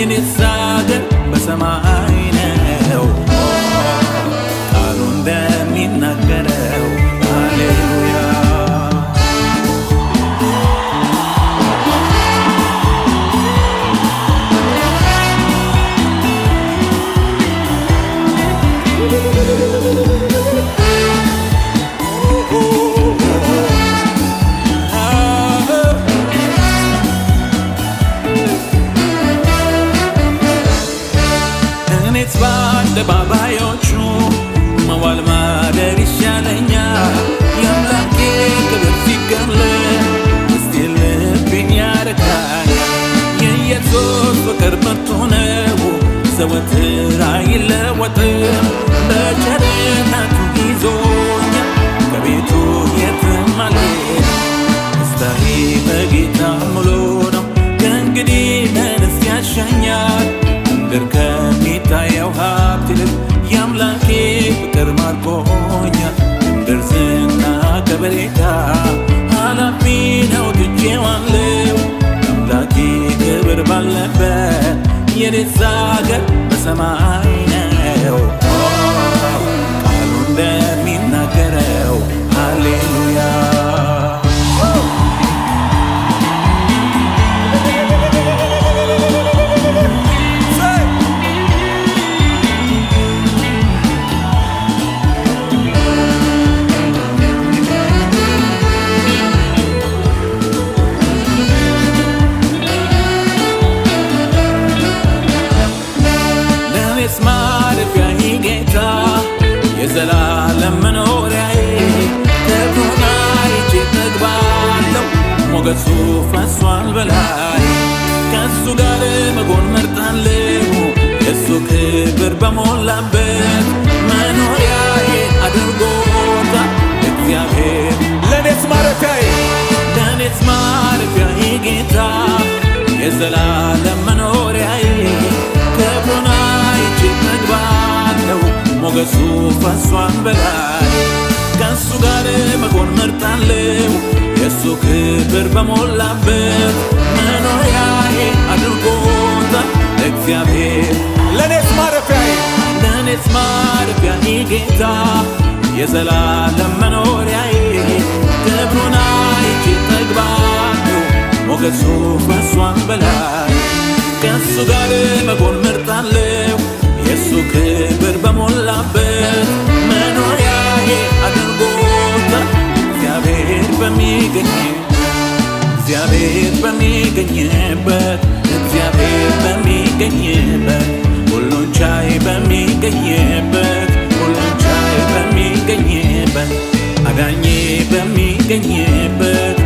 የኔስ አገር በሰማይ ነው ቃሉ እንደሚናገረው ሃሌሉያ በአደባባዮቹ መዋል ማደር ይሻለኛል የአምላኬ ክብር ሲገለጥ እስቲ ልቤን ያረካል የኢየሱስ ፍቅር ብርቱ ነው ዘወትር አይለወጥም በቸርነቱ ይዞኛል ከቤቱ የትም አልሄድም ደስታዬ በጌታ ሙሉ ነው ከእንግዲህ ምንስ ያሻኛል ምድር ከሚታየው ሀብት ይልቅ የአምላኬ ፍቅር ማርኮኛል ምድር ዝና ከበሬታ ኃላፊ ነው ትቼዋለሁ አምላኬ ክብር ባለበት የኔስ አገር በሰማይ ነው ቃሉ እንደሚናገረው ሃሌሉያ የዘላለም መኖሪያዬ ክብሩን አይቼ እጠግባለሁ ሞገሱ ፈሷል በላይ ከእሱ ጋር መሆን መርጣለሁ የእሱ ክብር በሞላበት መኖሪያዬ አድርጎታል እግዚአብሔር ለኔስ ማረፊያዬ ጌታ የዘላለም መኖሪያዬ ክብሩን አይቼ እጠግባለሁ ሞገሱ ፈሷል በላይ ከእሱ ጋር መሆን መርጣለሁ የእሱ ክብር በሞላበት መኖሪያዬ አድርጎታል እግዚአብሔር ለኔስ ማረፊያዬ ጌታ የዘላለም መኖሪያዬ ክብሩን አይቼ እጠግባለሁ ሞገሱ ፈሷል በላይ ከእሱ ጋር መሆን መርጣለሁ የእሱ ክብር በሞላበት መኖሪያዬ አድርጎታል እግዚአብሔር በሚገኝበት ሁሉን ቻይ በሚገኝበት አዳኜ በሚገኝበት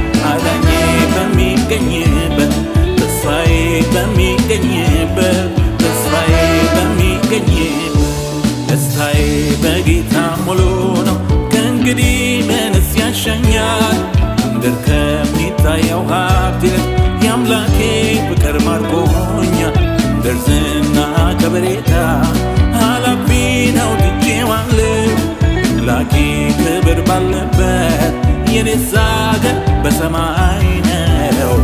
ተስፋዬ በሚገኝበት ደስታዬ በጌታ ሙሉ ነው ከእንግዲህ ምንስ ያሻኛል ምድር ከሚታየው ሀብት ይልቅ የአምላኬ ፍቅር ማርኮኛል ምድር ዝና ከበሬታ ኃላፊ ነው ትቼዋለሁ አምላኬ ክብር ባለበት የኔስ አገር በሰማይ ነው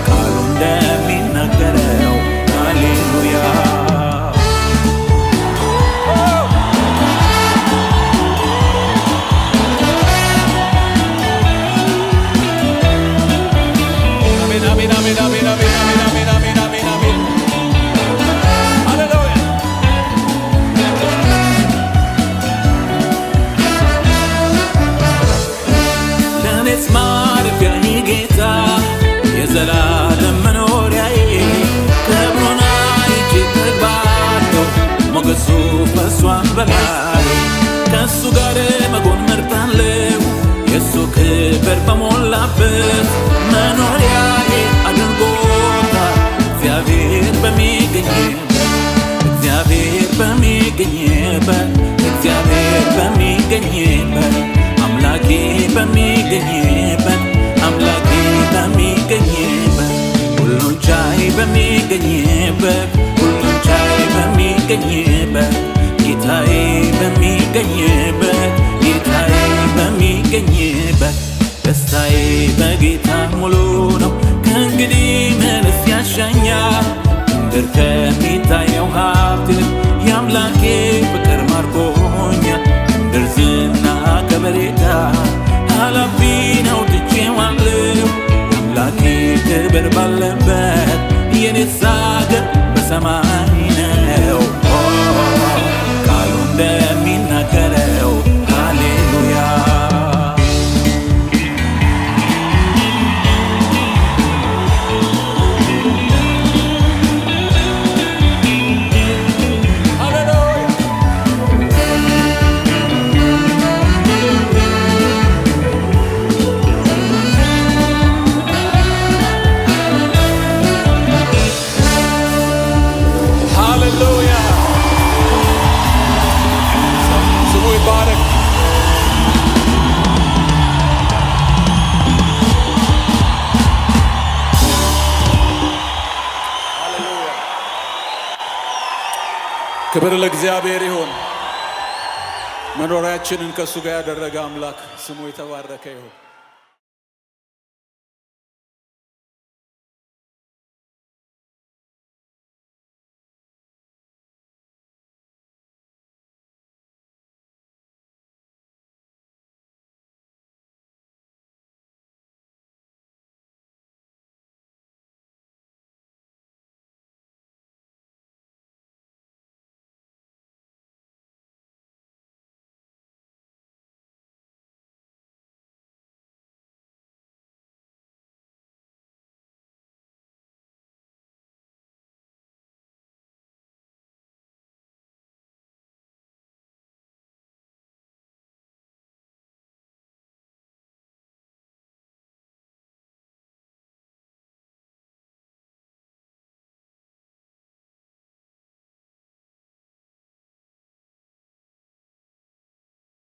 ቃሉ እንደሚናገረው ሃሌሉያ የዘላለም መኖሪያዬ ክብሩን አይቼ እጠግባለሁ ሞገሱ ፈሷል በላይ ከእሱ ጋር መሆን መርጣለሁ የእሱ ክብር በሞላበት መኖሪያዬ አድርጎታል እግዚአብሔር በሚገኝበት አምላኬ በሚገኝበት ሁሉን ቻይ በሚገኝበት ጌታዬ በሚገኝበት ደስታዬ በጌታ ሙሉ ነው ከእንግዲህ ምንስ ያሻኛል ከምድር ከሚታየው ሀብት የአምላኬ ፍቅር ማርኮኛል። ከምድር ዝና ከበሬታ ኃላፊ ነው ትቼዋለሁ። የአምላኬ ክብር ባለበት የኔስ አገር በሰማይ ነው። ቃሉ እንደሚናገረው ሃሌሉያ። ክብር ለእግዚአብሔር ይሁን። መኖሪያችንን ከእሱ ጋር ያደረገ አምላክ ስሙ የተባረከ ይሁን።